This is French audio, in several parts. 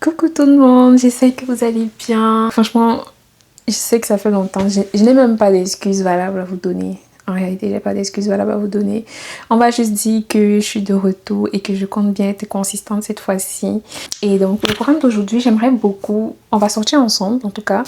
Coucou tout le monde, j'espère que vous allez bien. Franchement, je sais que ça fait longtemps. Je n'ai même pas d'excuses valables à vous donner. En réalité, j'ai pas d'excuses valables à vous donner. On va juste dire que je suis de retour et que je compte bien être consistante cette fois-ci. Et donc, pour le programme d'aujourd'hui, j'aimerais beaucoup... On va sortir ensemble, en tout cas.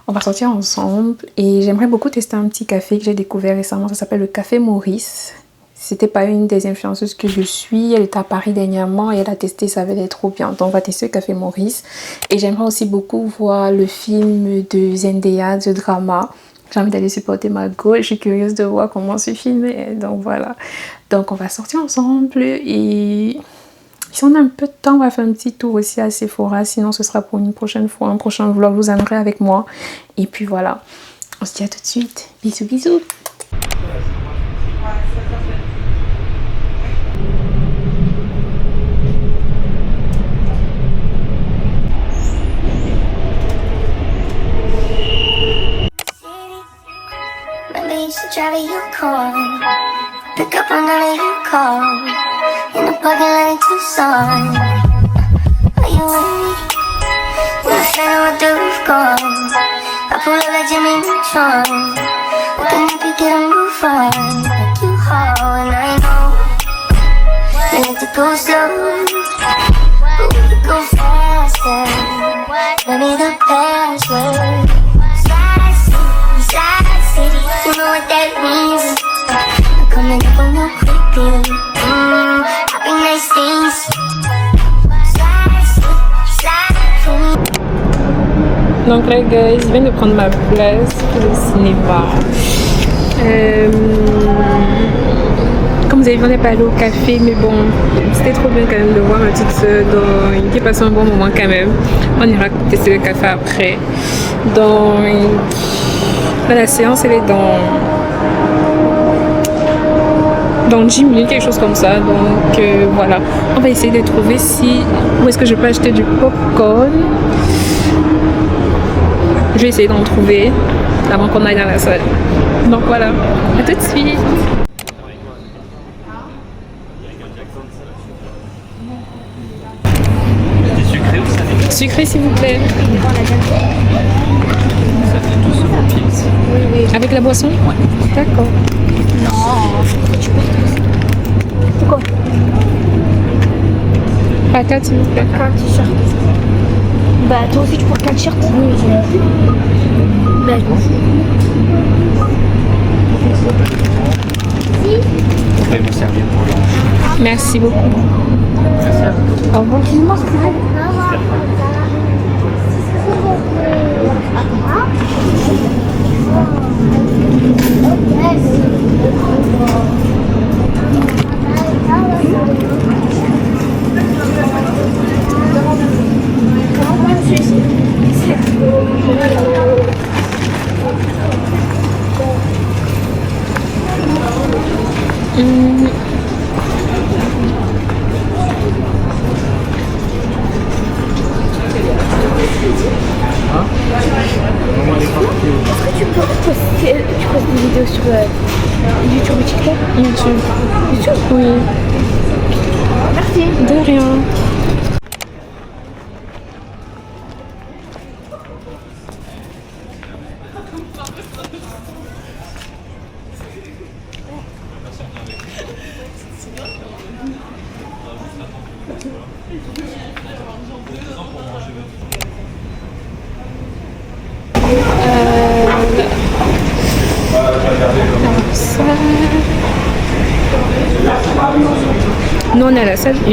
On va sortir ensemble. Et j'aimerais beaucoup tester un petit café que j'ai découvert récemment. Ça s'appelle le Café Maurice. C'était pas une des influenceuses que je suis. Elle était à Paris dernièrement et elle a testé, ça avait l'air trop bien. Donc on va tester le Café Maurice. Et j'aimerais aussi beaucoup voir le film de Zendaya, The Drama. J'ai envie d'aller supporter ma go. Je suis curieuse de voir comment ce film est. Donc voilà. Donc on va sortir ensemble. Et si on a un peu de temps, on va faire un petit tour aussi à Sephora. Sinon ce sera pour une prochaine fois. Un prochain vlog, vous aimerez avec moi. Et puis voilà. On se dit à tout de suite. Bisous, bisous. Drive you call, pick up another you call, in the parking lot in Tucson. Are you with me? We're standing with the roof gone. I pull up like Jimmy Neutron. We can help you get a move on. Like you haul, and I know we need to go slow, but we could go faster. Let me the password. You know what that means. I'm coming up on you quickly. Happy nice things. Donc là, guys, je viens de prendre ma place pour le cinéma. Comme vous avez vu, on n'est pas allé au café, mais bon, c'était trop bien quand même de voir ma petite soeur. Donc, qui passe un bon moment quand même. On ira tester le café après. Donc, la séance, elle est dans 10 minutes, quelque chose comme ça. Donc voilà, on va essayer de trouver où est-ce que je peux acheter du popcorn. Je vais essayer d'en trouver avant qu'on aille dans la salle. Donc voilà, à tout de suite. Sucré ou salé? Sucré s'il vous plaît. Ça fait 12 euros pile. Oui. Avec la boisson? Ouais. D'accord. Non, tu peux. Pourquoi? Patate s'il vous plaît. Un t-shirt. Bah, toi aussi, tu portes qu'un t-shirt? Oui, j'ai. Bah, je m'en fous. Vous pouvez me servir pour l'ange. Merci beaucoup. Merci à vous. Au revoir. Dis-moi ce que tu veux. Tu postes des vidéos sur YouTube ou TikTok? YouTube. YouTube? Oui. Merci. De rien. Ça... Nous on est à la salle 1.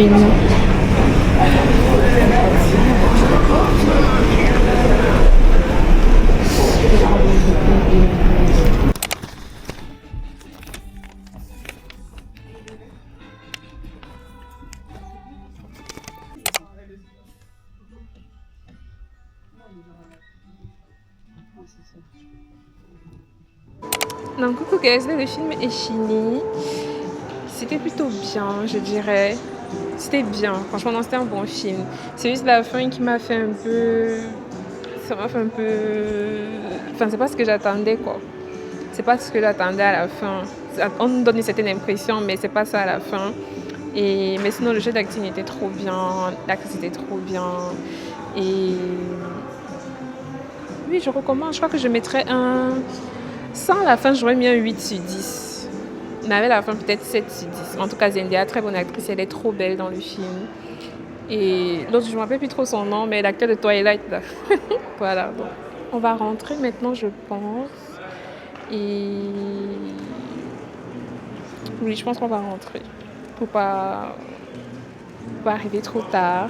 Donc coucou guys, là le film est fini. C'était plutôt bien, je dirais. C'était bien. Franchement, non, c'était un bon film. C'est juste la fin qui m'a fait un peu... Ça m'a fait un peu... Enfin, c'est pas ce que j'attendais, quoi. C'est pas ce que j'attendais à la fin. On nous donne une certaine impression, mais c'est pas ça à la fin. Mais sinon, le jeu d'acting était trop bien. L'actrice était trop bien. Et... Oui, je recommande. Je crois que je mettrais un... Sans la fin, j'aurais mis un 8 sur 10. Mais avec la fin, peut-être 7 sur 10. En tout cas, Zendaya, très bonne actrice. Elle est trop belle dans le film. Et l'autre, je ne me rappelle plus trop son nom, mais l'acteur de Twilight, là. Voilà. Donc, on va rentrer maintenant, je pense. Et... Oui, je pense qu'on va rentrer. Pour pas arriver trop tard.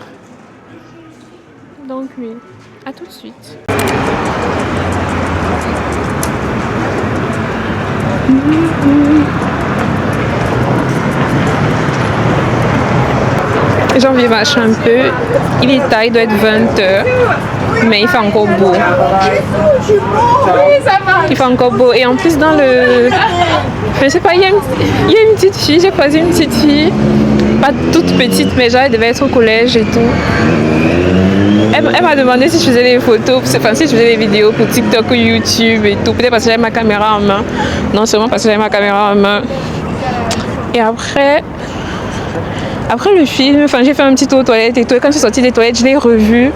Donc, oui. À tout de suite. J'ai envie de marcher un peu. Il est tard, il doit être 20h. Mais il fait encore beau. Il fait encore beau. Et en plus, dans le... Je sais pas, il y a une petite fille. J'ai croisé une petite fille. Pas toute petite, mais genre, elle devait être au collège et tout. Elle m'a demandé si je faisais des photos, enfin si je faisais des vidéos pour TikTok ou YouTube et tout. Peut-être parce que j'avais ma caméra en main. Non seulement parce que j'avais ma caméra en main. Et après le film, enfin j'ai fait un petit tour aux toilettes et tout. Et quand je suis sortie des toilettes, je l'ai revu.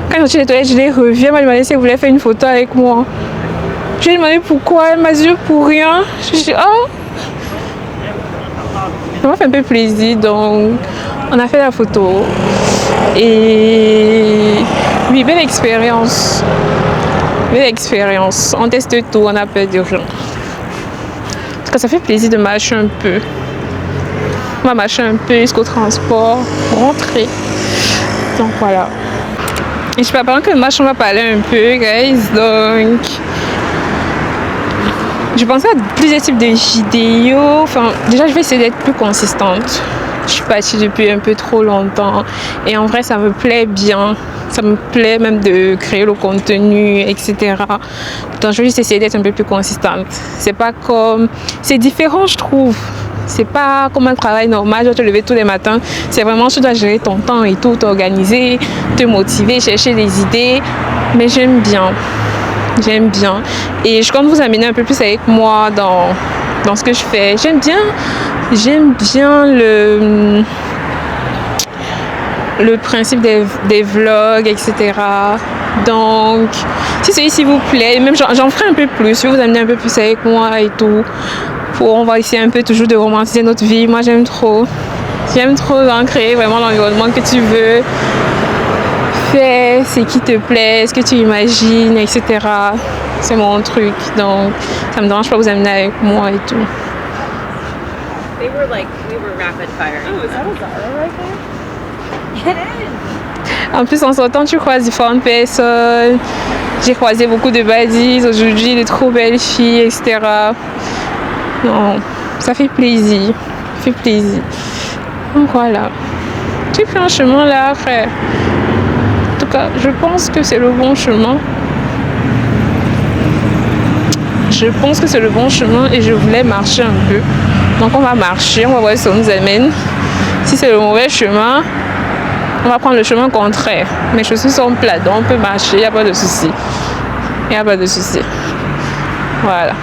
Quand je suis sortie des toilettes, je l'ai revu. Elle m'a demandé si elle voulait faire une photo avec moi. Je lui ai demandé pourquoi. Elle m'a dit pour rien. Je me suis dit, oh. Ça m'a fait un peu plaisir. Donc, on a fait la photo. Et oui, belle expérience. Belle expérience. On teste tout, on a peur de rien. En tout cas, ça fait plaisir de marcher un peu. On va marcher un peu jusqu'au transport, rentrer. Donc voilà. Et je sais pas, pendant que je marche, on va parler un peu, guys. Donc, je pensais à plusieurs types de vidéos. Enfin, déjà, je vais essayer d'être plus consistante. Je suis partie depuis un peu trop longtemps. Et en vrai, ça me plaît bien. Ça me plaît même de créer le contenu, etc. Donc, je vais juste essayer d'être un peu plus consistante. C'est pas comme... C'est différent, je trouve. C'est pas comme un travail normal, tu dois te lever tous les matins. C'est vraiment, tu dois gérer ton temps et tout, t'organiser, te motiver, chercher des idées. Mais j'aime bien. J'aime bien. Et je compte vous amener un peu plus avec moi dans ce que je fais. J'aime bien le principe des vlogs, etc. Donc, si celui-ci vous plaît, même j'en ferai un peu plus. Je vais vous amener un peu plus avec moi et tout. On va essayer un peu toujours de romantiser notre vie. Moi, j'aime trop. J'aime trop créer vraiment l'environnement que tu veux. Fais ce qui te plaît, ce que tu imagines, etc. C'est mon truc. Donc, ça me dérange pas de vous amener avec moi et tout. We were rapid fire. Oh, is that a Zara right there? It is. En plus, en sortant, tu croises différentes personnes. J'ai croisé beaucoup de baddies aujourd'hui, de trop belles filles, etc. Non, ça fait plaisir. Ça fait plaisir. Donc voilà. J'ai pris un chemin là après. En tout cas, je pense que c'est le bon chemin. Je pense que c'est le bon chemin et je voulais marcher un peu. Donc on va marcher, on va voir si ça nous amène. Si c'est le mauvais chemin, on va prendre le chemin contraire. Mes chaussures sont plates, donc on peut marcher, il n'y a pas de souci. Il n'y a pas de souci. Voilà.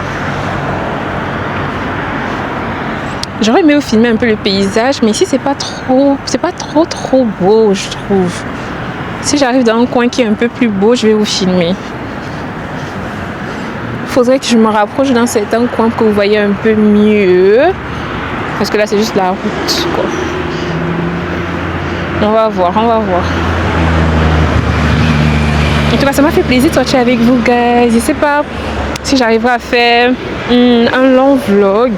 J'aurais aimé vous filmer un peu le paysage, mais ici c'est pas trop beau, je trouve. Si j'arrive dans un coin qui est un peu plus beau, je vais vous filmer. Faudrait que je me rapproche dans certains coins pour que vous voyez un peu mieux. Parce que là, c'est juste la route, quoi. On va voir. En tout cas, ça m'a fait plaisir de sortir avec vous, guys. Je sais pas si j'arriverai à faire un long vlog.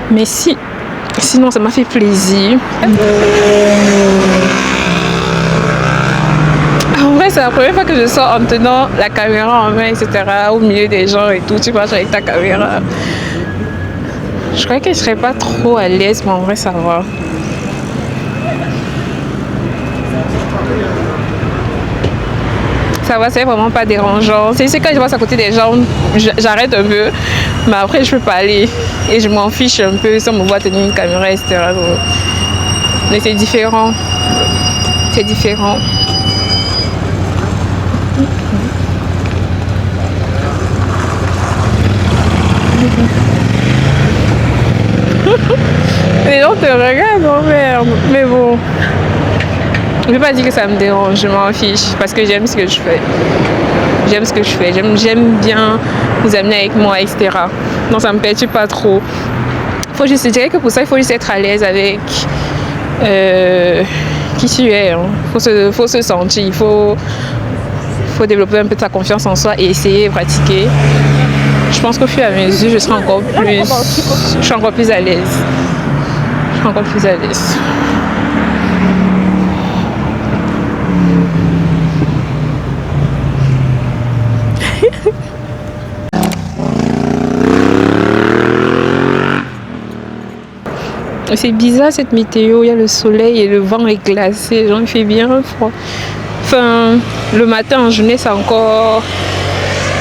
Mais sinon, ça m'a fait plaisir. En vrai, c'est la première fois que je sors en tenant la caméra en main, etc. Au milieu des gens et tout. Tu marches avec ta caméra. Je croyais que je serais pas trop à l'aise, mais en vrai, ça va. Ça va, c'est vraiment pas dérangeant. C'est quand je passe à côté des gens, j'arrête un peu. Mais après, je peux pas aller. Et je m'en fiche un peu si on me voit tenir une caméra, etc. Donc, Mais c'est différent. C'est différent. Les gens te regardent, oh merde. Mais bon. Je vais pas dire que ça me dérange, je m'en fiche. Parce que j'aime ce que je fais. J'aime ce que je fais. J'aime bien vous amener avec moi, etc. Donc ça me perturbe pas trop. Je dirais que pour ça, il faut juste être à l'aise avec qui tu es. Hein. Faut se sentir. Il faut développer un peu de sa confiance en soi et essayer de pratiquer. Je pense qu'au fur et à mesure, je serai encore plus à l'aise. Je serai encore plus à l'aise. C'est bizarre cette météo, il y a le soleil et le vent est glacé, genre il fait bien froid. Enfin, le matin en journée c'est encore...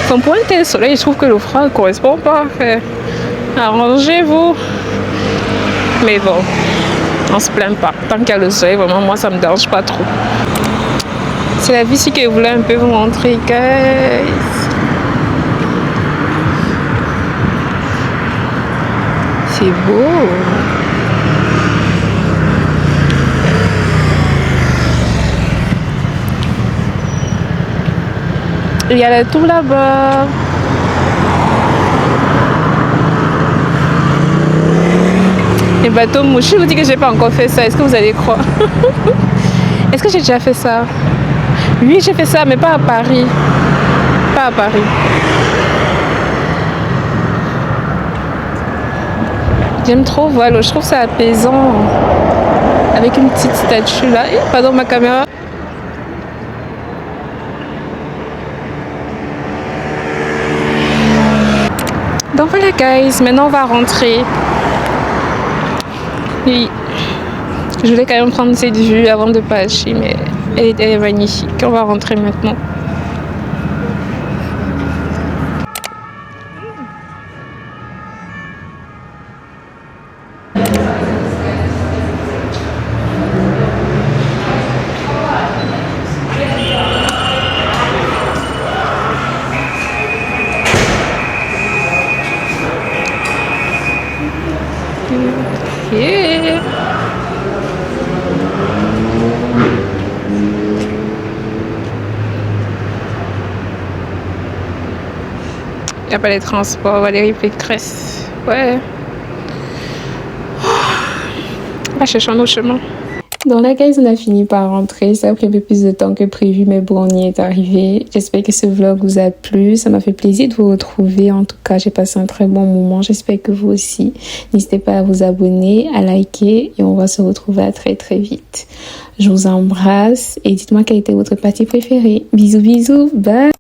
Enfin, pour un tel soleil, je trouve que le froid ne correspond pas. Arrangez-vous. Mais bon, on se plaint pas. Tant qu'il y a le soleil, vraiment, moi ça me dérange pas trop. C'est la vie que je voulais un peu vous montrer, guys. C'est beau. Il y a la tour là-bas. Les bateaux mouches. Je vous dis que j'ai pas encore fait ça. Est-ce que vous allez croire? Est-ce que j'ai déjà fait ça? Oui, j'ai fait ça, mais pas à Paris. Pas à Paris. J'aime trop voir l'eau. Je trouve ça apaisant. Avec une petite statue là. Pardon, ma caméra. Donc voilà guys, maintenant on va rentrer. Et je voulais quand même prendre cette vue avant de passer, mais elle est magnifique. On va rentrer maintenant. Yeah. Il n'y a pas les transports, Valérie Pécresse. Ouais. On va chercher un autre chemin. Dans la guys, on a fini par rentrer. Ça a pris un peu plus de temps que prévu, mais bon, on y est arrivé. J'espère que ce vlog vous a plu. Ça m'a fait plaisir de vous retrouver. En tout cas, j'ai passé un très bon moment. J'espère que vous aussi. N'hésitez pas à vous abonner, à liker et on va se retrouver à très très vite. Je vous embrasse et dites-moi quelle était votre partie préférée. Bisous, bisous. Bye.